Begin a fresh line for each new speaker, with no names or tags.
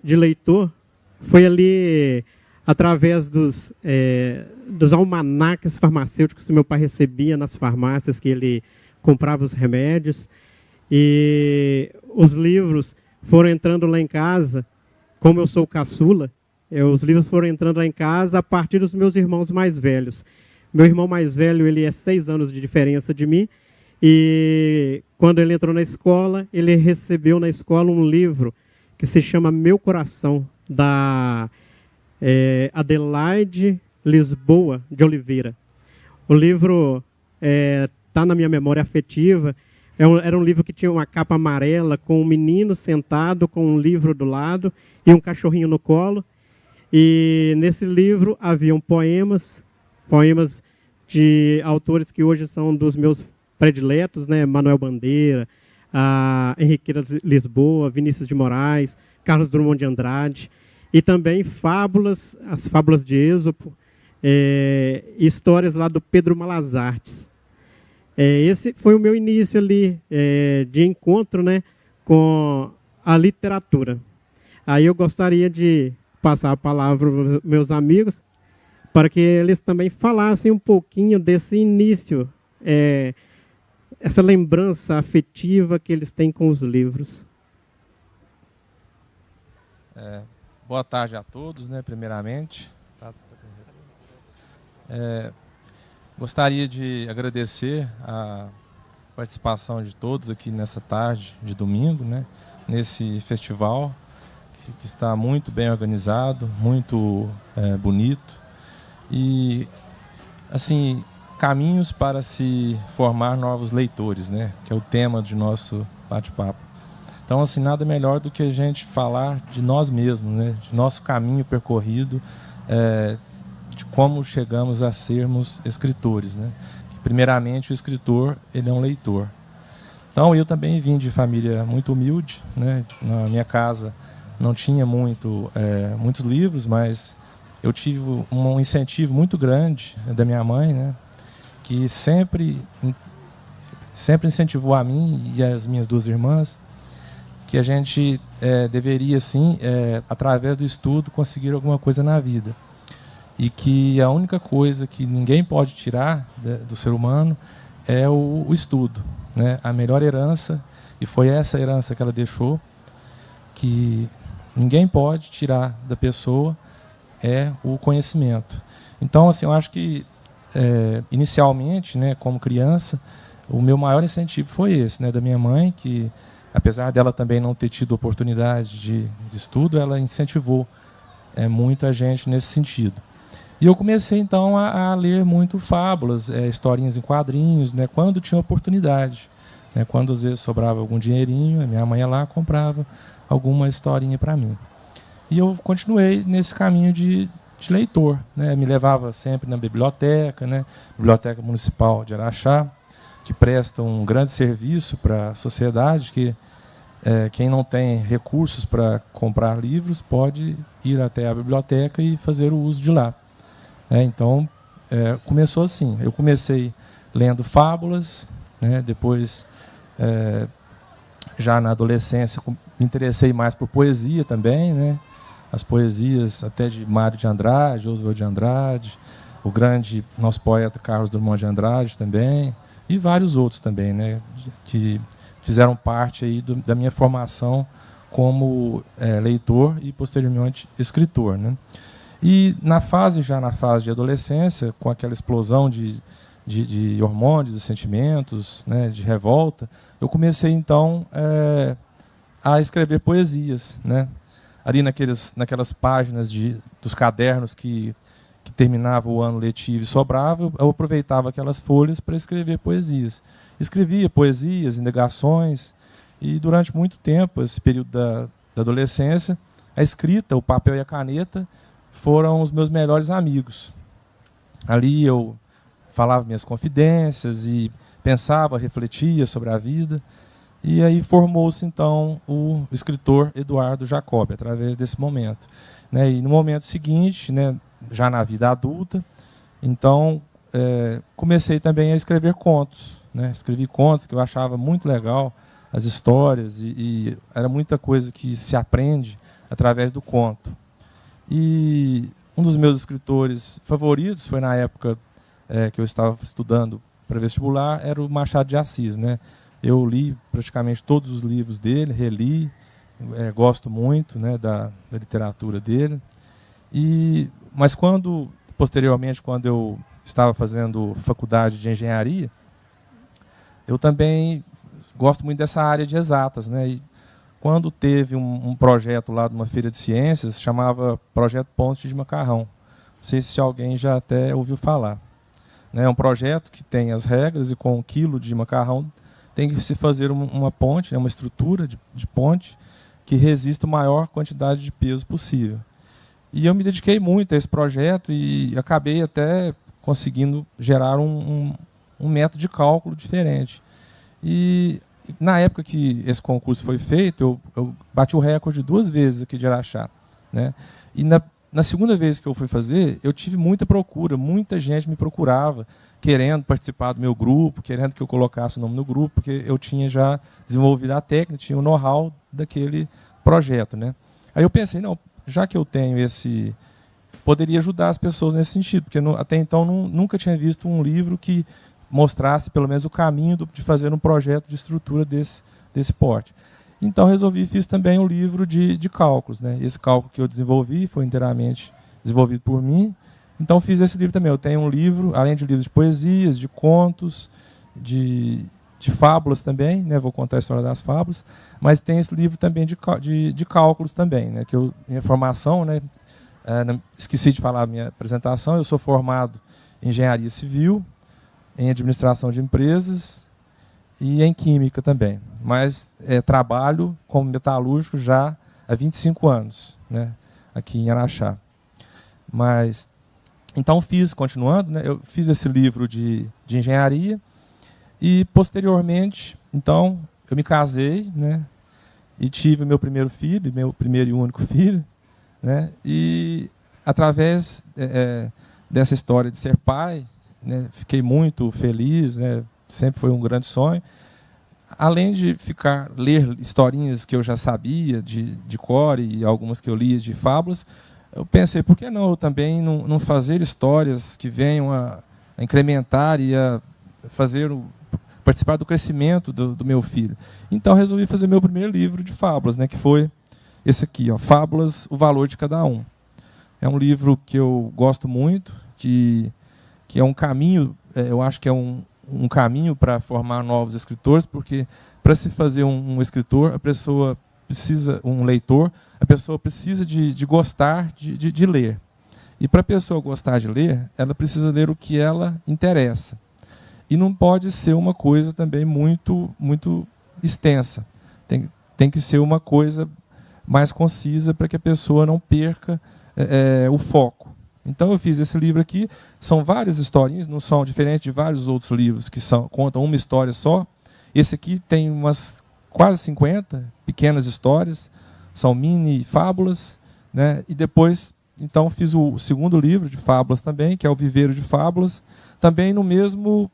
de leitor foi ali através dos almanaques farmacêuticos que meu pai recebia nas farmácias, que ele comprava os remédios. E os livros foram entrando lá em casa, como eu sou caçula, os livros foram entrando lá em casa a partir dos meus irmãos mais velhos. Meu irmão mais velho, ele é 6 anos de diferença de mim, e quando ele entrou na escola, ele recebeu na escola um livro que se chama Meu Coração, da Adelaide Lisboa de Oliveira. O livro está na minha memória afetiva. Era um livro que tinha uma capa amarela, com um menino sentado, com um livro do lado e um cachorrinho no colo. E nesse livro haviam poemas de autores que hoje são dos meus prediletos, né? Manuel Bandeira, Henriqueta Lisboa, Vinícius de Moraes, Carlos Drummond de Andrade, e também fábulas, as fábulas de Êxopo, histórias lá do Pedro Malas Artes. Esse foi o meu início ali, de encontro, né, com a literatura. Aí eu gostaria de passar a palavra para meus amigos, para que eles também falassem um pouquinho desse início, essa lembrança afetiva que eles têm com os livros.
Boa tarde a todos, né, primeiramente. Gostaria de agradecer a participação de todos aqui nessa tarde de domingo, né, nesse festival que está muito bem organizado, muito bonito. E, assim, caminhos para se formar novos leitores, né, que é o tema de nosso bate-papo. Então, assim, nada melhor do que a gente falar de nós mesmos, né, de nosso caminho percorrido, de como chegamos a sermos escritores, né? Primeiramente, o escritor, ele é um leitor. Então, eu também vim de família muito humilde, né? Na minha casa não tinha muitos livros, mas eu tive um incentivo muito grande da minha mãe, né? Que sempre incentivou a mim e as minhas 2 irmãs que a gente deveria, sim, através do estudo, conseguir alguma coisa na vida. E que a única coisa que ninguém pode tirar do ser humano é o estudo, né? A melhor herança, e foi essa herança que ela deixou, que ninguém pode tirar da pessoa, é o conhecimento. Então, assim, eu acho que, inicialmente, né, como criança, o meu maior incentivo foi esse, né, da minha mãe, que, apesar dela também não ter tido oportunidade de estudo, ela incentivou muito a gente nesse sentido. E eu comecei, então, a ler muito fábulas, historinhas em quadrinhos, né, quando tinha oportunidade. Né, quando, às vezes, sobrava algum dinheirinho, a minha mãe ia lá e comprava alguma historinha para mim. E eu continuei nesse caminho de leitor. Né, me levava sempre na biblioteca, né, Biblioteca Municipal de Araxá, que presta um grande serviço para a sociedade, que quem não tem recursos para comprar livros pode ir até a biblioteca e fazer o uso de lá. Então, começou assim. Eu comecei lendo fábulas, né? Depois, já na adolescência, me interessei mais por poesia também, né? As poesias até de Mário de Andrade, Oswald de Andrade, o grande nosso poeta Carlos Drummond de Andrade também, e vários outros também, né? Que fizeram parte aí da minha formação como leitor e, posteriormente, escritor, né? E na fase de adolescência, com aquela explosão de hormônios, de sentimentos, né, de revolta, eu comecei, então, a escrever poesias, né? Ali naquelas páginas dos cadernos que terminava o ano letivo e sobrava, eu aproveitava aquelas folhas para escrever poesias. Escrevia poesias, indagações, e durante muito tempo, esse período da adolescência, a escrita, o papel e a caneta foram os meus melhores amigos. Ali eu falava minhas confidências e pensava, refletia sobre a vida. E aí formou-se, então, o escritor Eduardo Jacob, através desse momento. Né? E no momento seguinte, né, já na vida adulta, então, comecei também a escrever contos. Né? Escrevi contos que eu achava muito legal, as histórias, e era muita coisa que se aprende, através do conto. E um dos meus escritores favoritos foi na época que eu estava estudando para vestibular, era o Machado de Assis, né? Eu li praticamente todos os livros dele, reli, gosto muito, né, da literatura dele. Mas posteriormente, quando eu estava fazendo faculdade de engenharia, eu também gosto muito dessa área de exatas, né? E quando teve um projeto lá de uma feira de ciências, chamava Projeto Ponte de Macarrão. Não sei se alguém já até ouviu falar. É um projeto que tem as regras e com 1 quilo de macarrão tem que se fazer uma ponte, né, uma estrutura de ponte que resista a maior quantidade de peso possível. E eu me dediquei muito a esse projeto e acabei até conseguindo gerar um método de cálculo diferente. E na época que esse concurso foi feito, eu bati o recorde 2 vezes aqui de Araxá, né? E na segunda vez que eu fui fazer, eu tive muita procura, muita gente me procurava, querendo participar do meu grupo, querendo que eu colocasse o nome no grupo, porque eu tinha já desenvolvido a técnica, tinha o know-how daquele projeto, né? Aí eu pensei, não, já que eu tenho poderia ajudar as pessoas nesse sentido, porque até então nunca tinha visto um livro que mostrasse pelo menos o caminho de fazer um projeto de estrutura desse porte. Então fiz também um livro de cálculos, né? Esse cálculo que eu desenvolvi foi inteiramente desenvolvido por mim. Então fiz esse livro também. Eu tenho um livro, além de livros de poesias, de contos, de fábulas também, né? Vou contar a história das fábulas, mas tem esse livro também de cálculos também, né? Que minha formação, né? Esqueci de falar a minha apresentação, eu sou formado em engenharia civil, em administração de empresas e em química também. Mas trabalho como metalúrgico já há 25 anos, né, aqui em Araxá. Então continuando, né, eu fiz esse livro de engenharia e posteriormente, então, eu me casei, né, e tive meu primeiro filho, meu primeiro e único filho, né, e através dessa história de ser pai, né, fiquei muito feliz, né, sempre foi um grande sonho. Além de ler historinhas que eu já sabia de cor e algumas que eu lia de fábulas, eu pensei, por que não eu também não fazer histórias que venham a incrementar e a participar do crescimento do meu filho? Então resolvi fazer meu primeiro livro de fábulas, né, que foi esse aqui, ó, Fábulas, o Valor de Cada Um. É um livro que eu gosto muito, que é um caminho, eu acho que é um caminho para formar novos escritores, porque para se fazer um escritor, a pessoa precisa, um leitor, a pessoa precisa de gostar de ler. E para a pessoa gostar de ler, ela precisa ler o que ela interessa. E não pode ser uma coisa também muito, muito extensa. Tem que ser uma coisa mais concisa para que a pessoa não perca o foco. Então eu fiz esse livro aqui, são várias historinhas, não são diferentes de vários outros livros que contam uma história só. Esse aqui tem umas quase 50 pequenas histórias, são mini fábulas, né? E depois, então, fiz o segundo livro de fábulas também, que é o Viveiro de Fábulas, também no mesmo